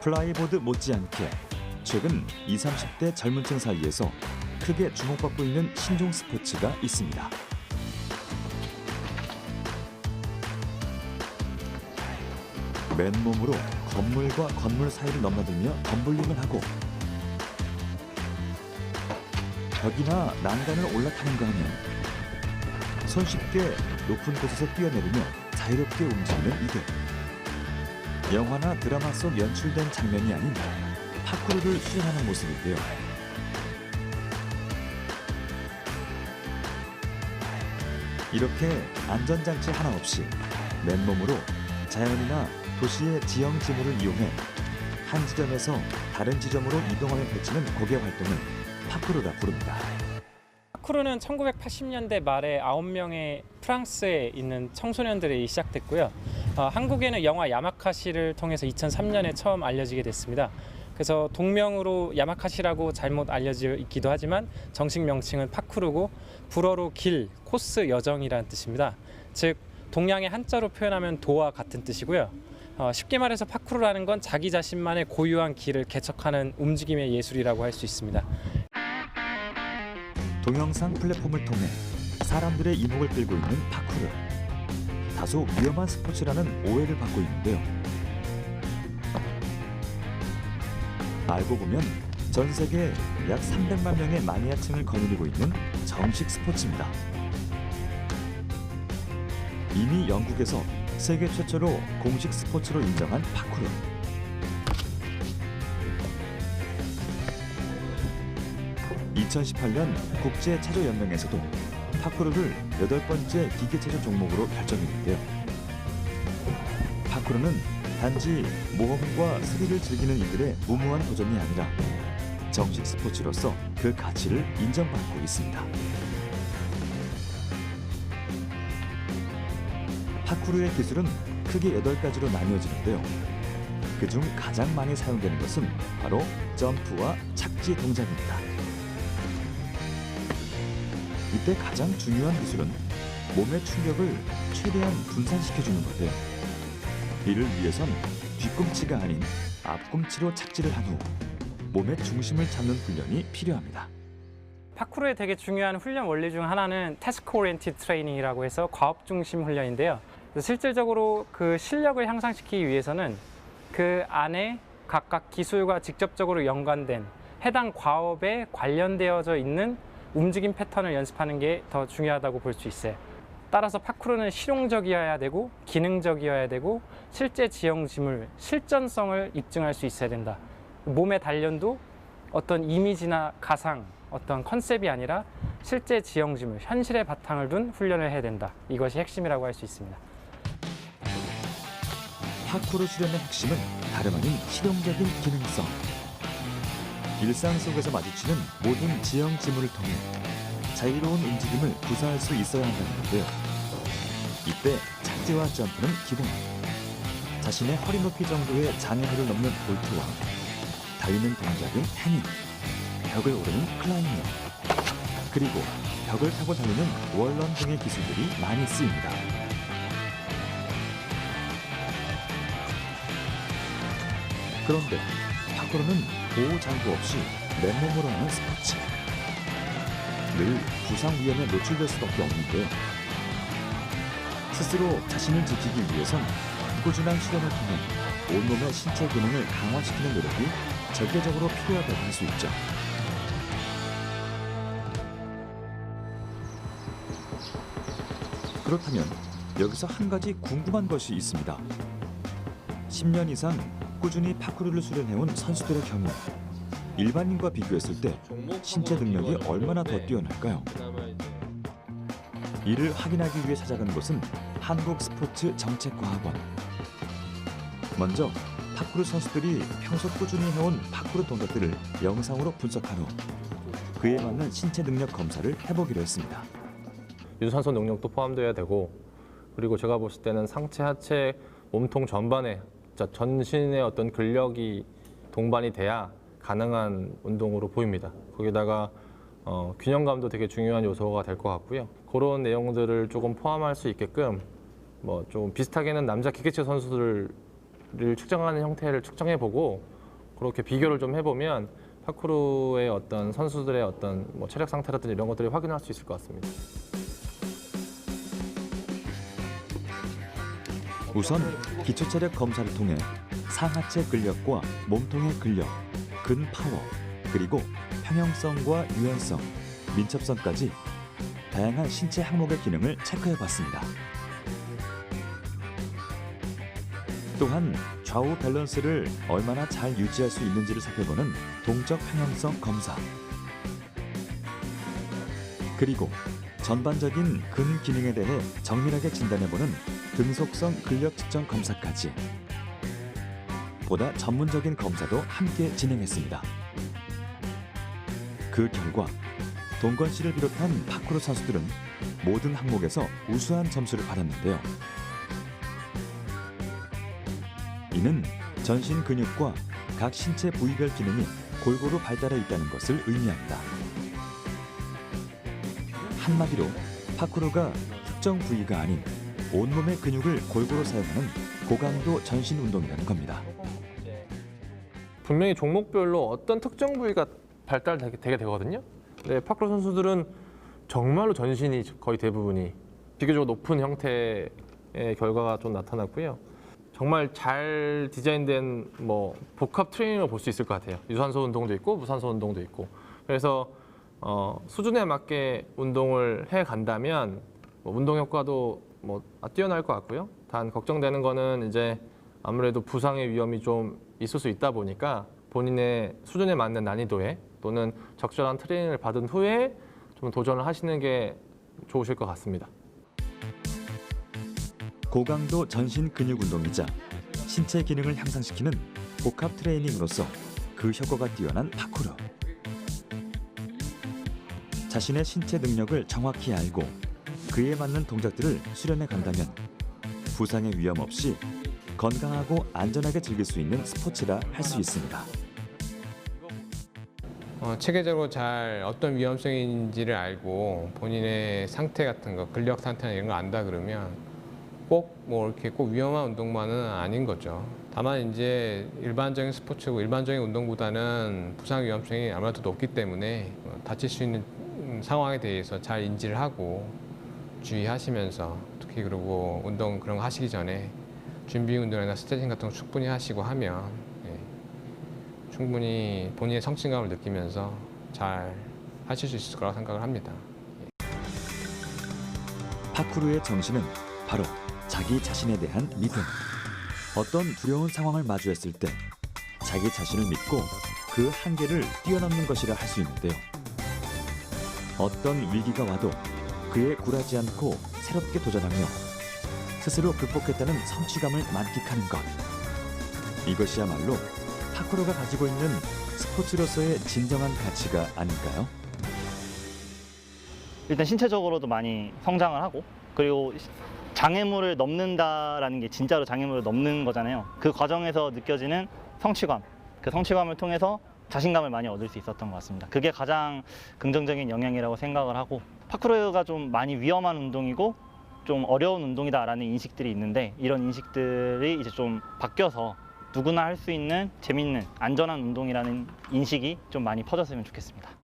플라이보드 못지않게 최근 20, 30대 젊은 층 사이에서 크게 주목받고 있는 신종 스포츠가 있습니다. 맨몸으로 건물과 건물 사이를 넘나들며 덤블링을 하고 벽이나 난간을 올라타는가 하면 손쉽게 높은 곳에서 뛰어내리며 자유롭게 움직이는 이들. 영화나 드라마 속 연출된 장면이 아닌 파쿠르를 수행하는 모습인데요. 이렇게 안전장치 하나 없이 맨몸으로 자연이나 도시의 지형 지물을 이용해 한 지점에서 다른 지점으로 이동하며 펼치는 고개 활동을 파쿠르라 부릅니다. 파쿠르는 1980년대 말에 9명의 프랑스에 있는 청소년들이 시작됐고요. 한국에는 영화 야마카시를 통해서 2003년에 처음 알려지게 됐습니다. 그래서 동명으로 야마카시라고 잘못 알려져 있기도 하지만 정식 명칭은 파쿠르고 불어로 길, 코스, 여정이라는 뜻입니다. 즉 동양의 한자로 표현하면 도와 같은 뜻이고요. 쉽게 말해서 파쿠르라는 건 자기 자신만의 고유한 길을 개척하는 움직임의 예술이라고 할 수 있습니다. 동영상 플랫폼을 통해 사람들의 이목을 끌고 있는 파쿠르. 다소 위험한 스포츠라는 오해를 받고 있는데요. 알고 보면 전 세계 약 300만 명의 마니아층을 거느리고 있는 정식 스포츠입니다. 이미 영국에서 세계 최초로 공식 스포츠로 인정한 파쿠르. (2018년) 국제체조연맹에서도 파쿠르를 8번째 기계체조 종목으로 결정했는데요. 파쿠르는 단지 모험과 스릴을 즐기는 이들의 무모한 도전이 아니라 정식 스포츠로서 그 가치를 인정받고 있습니다. 파쿠르의 기술은 크게 8가지로 나뉘어지는데요. 그중 가장 많이 사용되는 것은 바로 점프와 착지 동작입니다. 이때 가장 중요한 기술은 몸의 충격을 최대한 분산시켜주는 건데요. 이를 위해선 뒤꿈치가 아닌 앞꿈치로 착지를 한 후 몸의 중심을 잡는 훈련이 필요합니다. 파쿠르의 되게 중요한 훈련 원리 중 하나는 태스크 오리엔티드 트레이닝이라고 해서 과업 중심 훈련인데요. 실질적으로 그 실력을 향상시키기 위해서는 그 안에 각각 기술과 직접적으로 연관된 해당 과업에 관련되어져 있는 움직임 패턴을 연습하는 게 더 중요하다고 볼 수 있어요. 따라서 파쿠르는 실용적이어야 되고 기능적이어야 되고 실제 지형 지물, 실전성을 입증할 수 있어야 된다. 몸의 단련도 어떤 이미지나 가상, 어떤 컨셉이 아니라 실제 지형 지물, 현실의 바탕을 둔 훈련을 해야 된다. 이것이 핵심이라고 할 수 있습니다. 파쿠르 수련의 핵심은 다름 아닌 실용적인 기능성. 일상 속에서 마주치는 모든 지형 지물을 통해 자유로운 움직임을 구사할 수 있어야 한다는 건데요. 이때 착지와 점프는 기본. 자신의 허리 높이 정도의 장애물을 넘는 볼트와 달리는 동작인 해닝, 벽을 오르는 클라이밍, 그리고 벽을 타고 달리는 월런 등의 기술들이 많이 쓰입니다. 그런데 파쿠르는 보호 장구 없이 맨몸으로 하는 스포츠. 늘 부상 위험에 노출될 수밖에 없는데요. 스스로 자신을 지키기 위해선 꾸준한 수련을 통해 온몸의 신체 기능을 강화시키는 노력이 절대적으로 필요하다고 할 수 있죠. 그렇다면 여기서 한 가지 궁금한 것이 있습니다. 10년 이상 꾸준히 파쿠르를 수련해온 선수들의 경우 일반인과 비교했을 때 신체 능력이 얼마나 더 뛰어날까요? 이를 확인하기 위해 찾아간 곳은 한국스포츠정책과학원. 먼저 파쿠르 선수들이 평소 꾸준히 해온 파쿠르 동작들을 영상으로 분석한 후 그에 맞는 신체 능력 검사를 해보기로 했습니다. 유산소 능력도 포함되어야 되고, 그리고 제가 봤을 때는 상체, 하체, 몸통 전반에 전신의 어떤 근력이 동반이 돼야 가능한 운동으로 보입니다. 거기다가 균형감도 되게 중요한 요소가 될 것 같고요. 그런 내용들을 조금 포함할 수 있게끔 좀 비슷하게는 남자 기계체 선수들 측정하는 형태를 측정해보고 그렇게 비교를 좀 해보면 파크루의 어떤 선수들의 어떤 뭐 체력 상태라든지 이런 것들을 확인할 수 있을 것 같습니다. 우선 기초 체력 검사를 통해 상하체 근력과 몸통의 근력, 근 파워, 그리고 평형성과 유연성, 민첩성까지 다양한 신체 항목의 기능을 체크해봤습니다. 또한 좌우 밸런스를 얼마나 잘 유지할 수 있는지를 살펴보는 동적 평형성 검사, 그리고 전반적인 근 기능에 대해 정밀하게 진단해보는 등속성 근력 측정 검사까지 보다 전문적인 검사도 함께 진행했습니다. 그 결과 동건 씨를 비롯한 파크루 선수들은 모든 항목에서 우수한 점수를 받았는데요. 이는 전신 근육과 각 신체 부위별 기능이 골고루 발달해 있다는 것을 의미합니다. 한마디로 파크루가 특정 부위가 아닌 온몸의 근육을 골고루 사용하는 고강도 전신 운동이라는 겁니다. 분명히 종목별로 어떤 특정 부위가 발달되게 되거든요. 네, 파크루 선수들은 정말로 전신이 거의 대부분이 비교적 높은 형태의 결과가 좀 나타났고요. 정말 잘 디자인된 뭐 복합 트레이닝을 볼 수 있을 것 같아요. 유산소 운동도 있고 무산소 운동도 있고. 그래서 수준에 맞게 운동을 해 간다면 뭐 운동 효과도 뭐 뛰어날 것 같고요. 단 걱정되는 거는 이제 아무래도 부상의 위험이 좀 있을 수 있다 보니까 본인의 수준에 맞는 난이도에 또는 적절한 트레이닝을 받은 후에 좀 도전을 하시는 게 좋으실 것 같습니다. 고강도 전신 근육 운동이자 신체 기능을 향상시키는 복합 트레이닝으로서 그 효과가 뛰어난 파크루. 자신의 신체 능력을 정확히 알고 그에 맞는 동작들을 수련해 간다면 부상의 위험 없이 건강하고 안전하게 즐길 수 있는 스포츠라 할 수 있습니다. 체계적으로 잘 어떤 위험성인지를 알고 본인의 상태 같은 거, 근력 상태나 이런 거 안다 그러면 꼭 뭐 이렇게 꼭 위험한 운동만은 아닌 거죠. 다만 이제 일반적인 스포츠고 일반적인 운동보다는 부상 위험성이 아무래도 높기 때문에 다칠 수 있는 상황에 대해서 잘 인지를 하고 주의하시면서 특히 그리고 운동 그런 거 하시기 전에 준비 운동이나 스트레칭 같은 거 충분히 하시고 하면 충분히 본인의 성취감을 느끼면서 잘 하실 수 있을 거라고 생각을 합니다. 파크루의 정신은 바로 자기 자신에 대한 믿음. 어떤 두려운 상황을 마주했을 때 자기 자신을 믿고 그 한계를 뛰어넘는 것이라 할 수 있는데요. 어떤 위기가 와도 그에 굴하지 않고 새롭게 도전하며 스스로 극복했다는 성취감을 만끽하는 것. 이것이야말로 파크루가 가지고 있는 스포츠로서의 진정한 가치가 아닐까요? 일단 신체적으로도 많이 성장을 하고 그리고 장애물을 넘는다라는 게 진짜로 장애물을 넘는 거잖아요. 그 과정에서 느껴지는 성취감, 그 성취감을 통해서 자신감을 많이 얻을 수 있었던 것 같습니다. 그게 가장 긍정적인 영향이라고 생각을 하고 파크루가 좀 많이 위험한 운동이고 좀 어려운 운동이다라는 인식들이 있는데 이런 인식들이 이제 좀 바뀌어서 누구나 할 수 있는 재밌는 안전한 운동이라는 인식이 좀 많이 퍼졌으면 좋겠습니다.